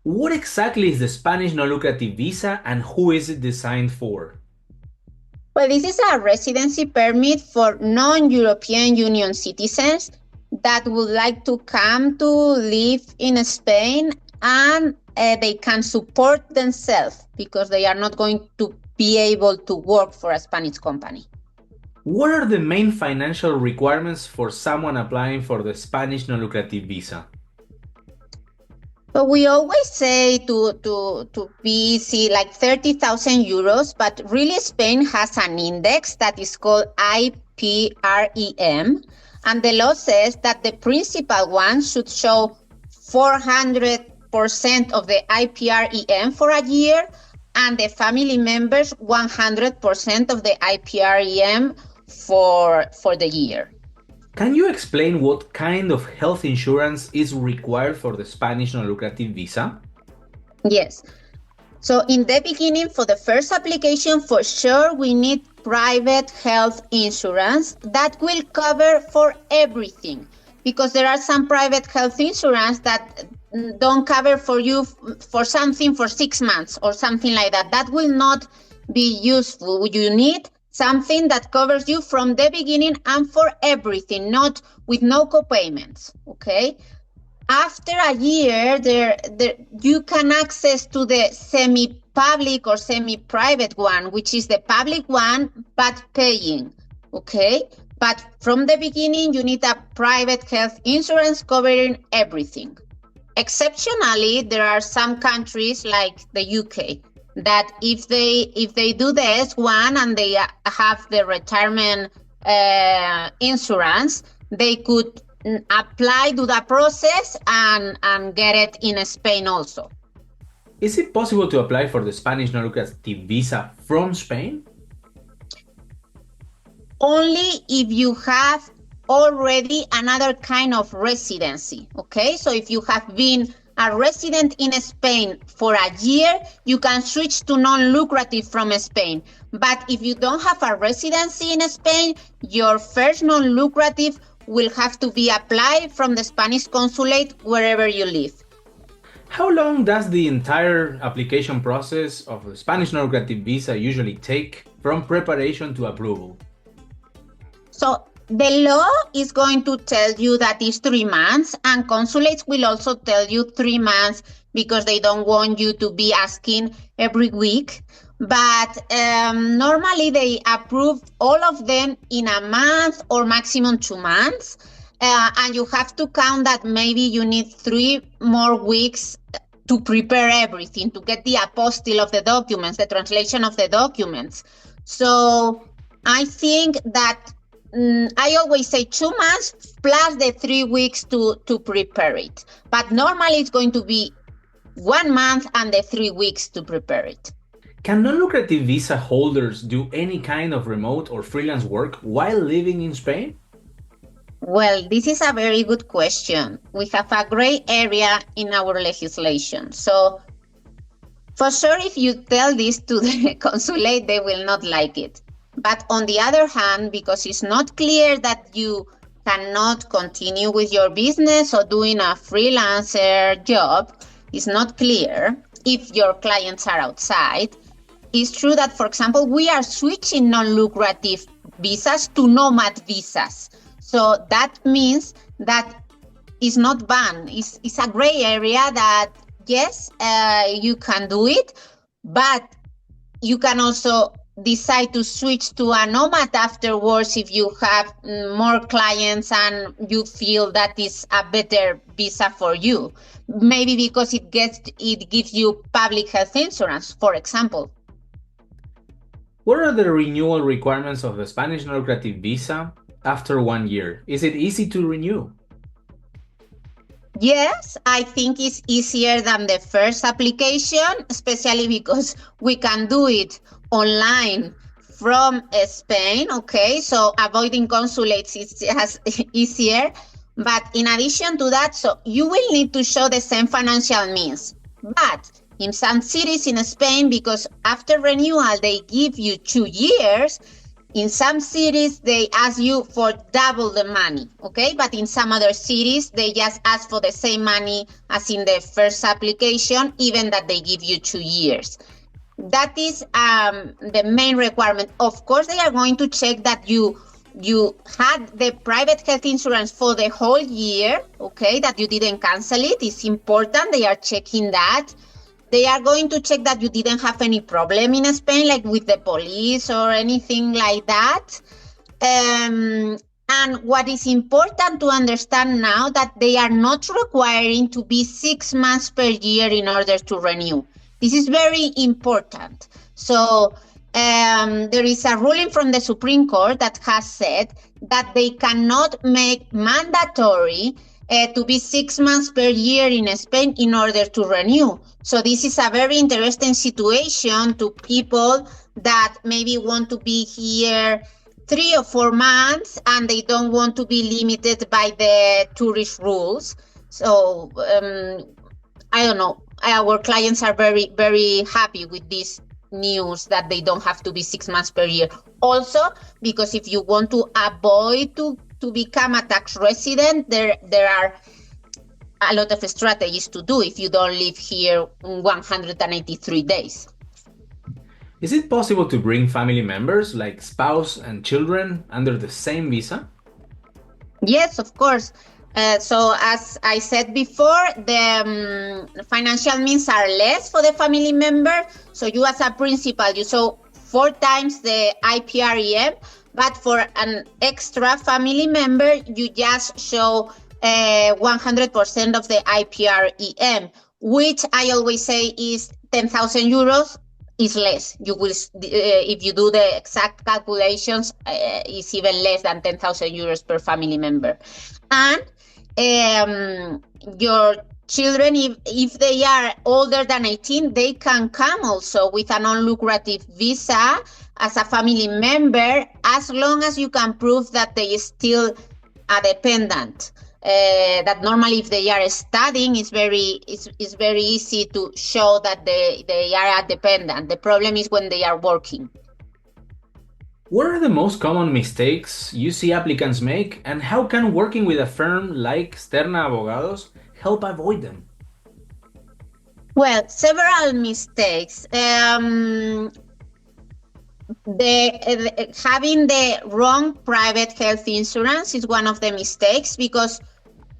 What exactly is the Spanish non-lucrative visa and who is it designed for? Well, this is a residency permit for non-European Union citizens that would like to come to live in Spain and they can support themselves because they are not going to be able to work for a Spanish company. What are the main financial requirements for someone applying for the Spanish non-lucrative visa? But we always say to be see like 30,000 euros, but really Spain has an index that is called IPREM, and the law says that the principal one should show 400% of the IPREM for a year, and the family members 100% of the IPREM for the year. Can you explain what kind of health insurance is required for the Spanish non-lucrative visa? Yes. So in the beginning, for the first application, for sure, we need private health insurance that will cover for everything, because there are some private health insurance that don't cover for you for something for 6 months or something like that. That will not be useful. You need something that covers you from the beginning and for everything, not with no co-payments. Okay. After a year, you can access to the semi-public or semi-private one, which is the public one, but paying, okay? But from the beginning, you need a private health insurance covering everything. Exceptionally, there are some countries like the UK that if they do the S1 and they have the retirement insurance, they could apply to the process and get it in Spain also. Is it possible to apply for the Spanish non-lucrative visa from Spain? Only if you have already another kind of residency, okay? So if you have been a resident in Spain for a year, you can switch to non-lucrative from Spain. But if you don't have a residency in Spain, your first non-lucrative will have to be applied from the Spanish consulate wherever you live. How long does the entire application process of the Spanish non-lucrative visa usually take from preparation to approval? So the law is going to tell you that it's 3 months, and consulates will also tell you 3 months because they don't want you to be asking every week. But normally they approve all of them in a month or maximum 2 months. And you have to count that maybe you need 3 more weeks to prepare everything, to get the apostille of the documents, the translation of the documents. So I think that I always say 2 months plus the 3 weeks to prepare it. But normally it's going to be 1 month and the 3 weeks to prepare it. Can non-lucrative visa holders do any kind of remote or freelance work while living in Spain? Well, this is a very good question. We have a gray area in our legislation. So for sure, if you tell this to the consulate, they will not like it. But on the other hand, because it's not clear that you cannot continue with your business or doing a freelancer job, it's not clear if your clients are outside. It's true that, for example, we are switching non-lucrative visas to nomad visas. So that means that it's not banned. It's a gray area that, yes, you can do it, but you can also decide to switch to a nomad afterwards if you have more clients and you feel that is a better visa for you. Maybe because it gives you public health insurance, for example. What are the renewal requirements of the Spanish non-lucrative visa after 1 year? Is it easy to renew? Yes, I think it's easier than the first application, especially because we can do it online from Spain. Okay, so avoiding consulates is just easier. But in addition to that, so you will need to show the same financial means. But in some cities in Spain, because after renewal they give you 2 years, In some cities, they ask you for double the money, okay? But in some other cities, they just ask for the same money as in the first application, even that they give you 2 years. That is the main requirement. Of course, they are going to check that you had the private health insurance for the whole year, okay, that you didn't cancel it. It's important. They are checking that. They are going to check that you didn't have any problem in Spain, like with the police or anything like that. And what is important to understand now that they are not requiring to be 6 months per year in order to renew. This is very important. So there is a ruling from the Supreme Court that has said that they cannot make mandatory to be 6 months per year in Spain in order to renew. So this is a very interesting situation to people that maybe want to be here 3 or 4 months and they don't want to be limited by the tourist rules. So I don't know. Our clients are very, very happy with this news that they don't have to be 6 months per year. Also, because if you want to avoid to become a tax resident, there are a lot of strategies to do if you don't live here 183 days. Is it possible to bring family members like spouse and children under the same visa? Yes, of course. So as I said before, the financial means are less for the family member. So you as a principal, you show 4 times the IPREM, but for an extra family member, you just show 100% of the IPREM, which I always say is 10,000 euros is less. You will, if you do the exact calculations, it's even less than 10,000 euros per family member. And your children, if they are older than 18, they can come also with a non-lucrative visa as a family member, as long as you can prove that they still a dependent. That normally if they are studying, it's very easy to show that they are a dependent. The problem is when they are working. What are the most common mistakes you see applicants make, and how can working with a firm like Sterna Abogados help avoid them? Well, several mistakes. Having the wrong private health insurance is one of the mistakes, because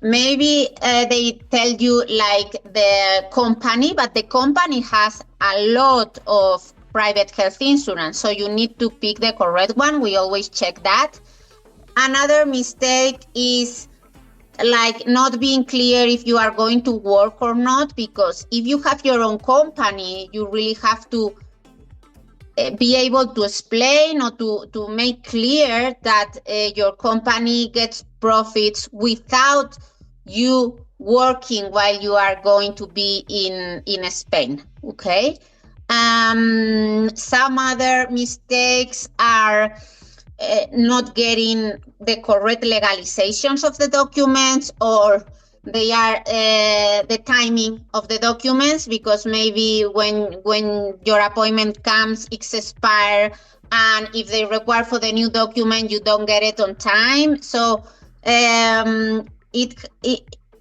maybe they tell you like the company, but the company has a lot of private health insurance, so you need to pick the correct one. We always check that. Another mistake is like not being clear if you are going to work or not, because if you have your own company, you really have to be able to explain or to make clear that your company gets profits without you working while you are going to be in Spain, okay? Some other mistakes are not getting the correct legalizations of the documents, or they are the timing of the documents, because maybe when your appointment comes, it's expired, and if they require for the new document, you don't get it on time. So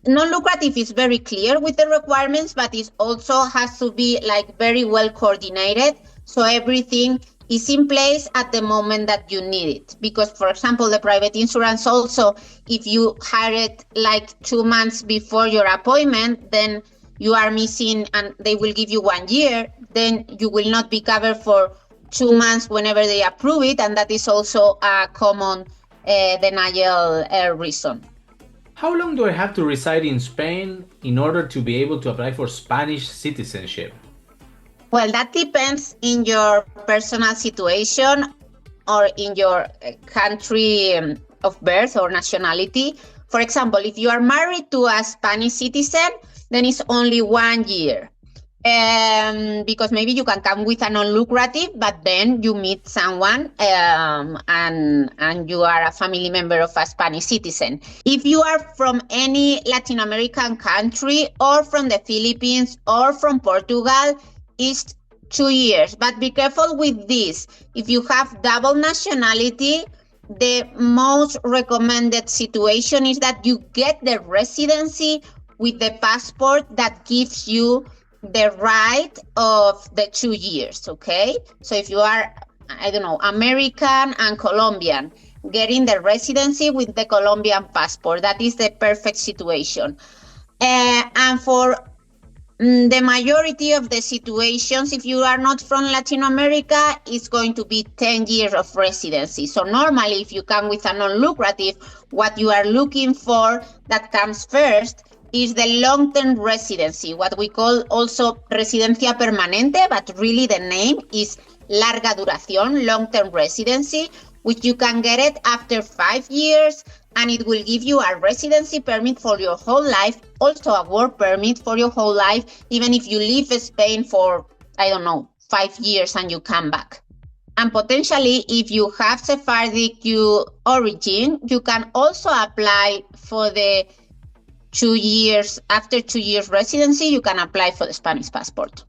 non-lucrative is very clear with the requirements, but it also has to be like very well coordinated, so everything is in place at the moment that you need it. Because, for example, the private insurance also, if you hire it like 2 months before your appointment, then you are missing and they will give you 1 year, then you will not be covered for 2 months whenever they approve it, and that is also a common denial reason. How long do I have to reside in Spain in order to be able to apply for Spanish citizenship? Well, that depends in your personal situation or in your country of birth or nationality. For example, if you are married to a Spanish citizen, then it's only 1 year. Because maybe you can come with a non-lucrative, but then you meet someone and you are a family member of a Spanish citizen. If you are from any Latin American country or from the Philippines or from Portugal, it's 2 years. But be careful with this. If you have double nationality, the most recommended situation is that you get the residency with the passport that gives you the right of the 2 years, okay? So if you are, I don't know, American and Colombian, getting the residency with the Colombian passport, that is the perfect situation. And for the majority of the situations, if you are not from Latin America, it's going to be 10 years of residency. So normally, if you come with a non-lucrative, what you are looking for that comes first is the long-term residency, what we call also residencia permanente, but really the name is larga duración, long-term residency, which you can get it after 5 years, and it will give you a residency permit for your whole life, also a work permit for your whole life, even if you leave Spain for, I don't know, 5 years and you come back. And potentially, if you have Sephardic origin, you can also apply for the 2 years, after 2 years residency, you can apply for the Spanish passport.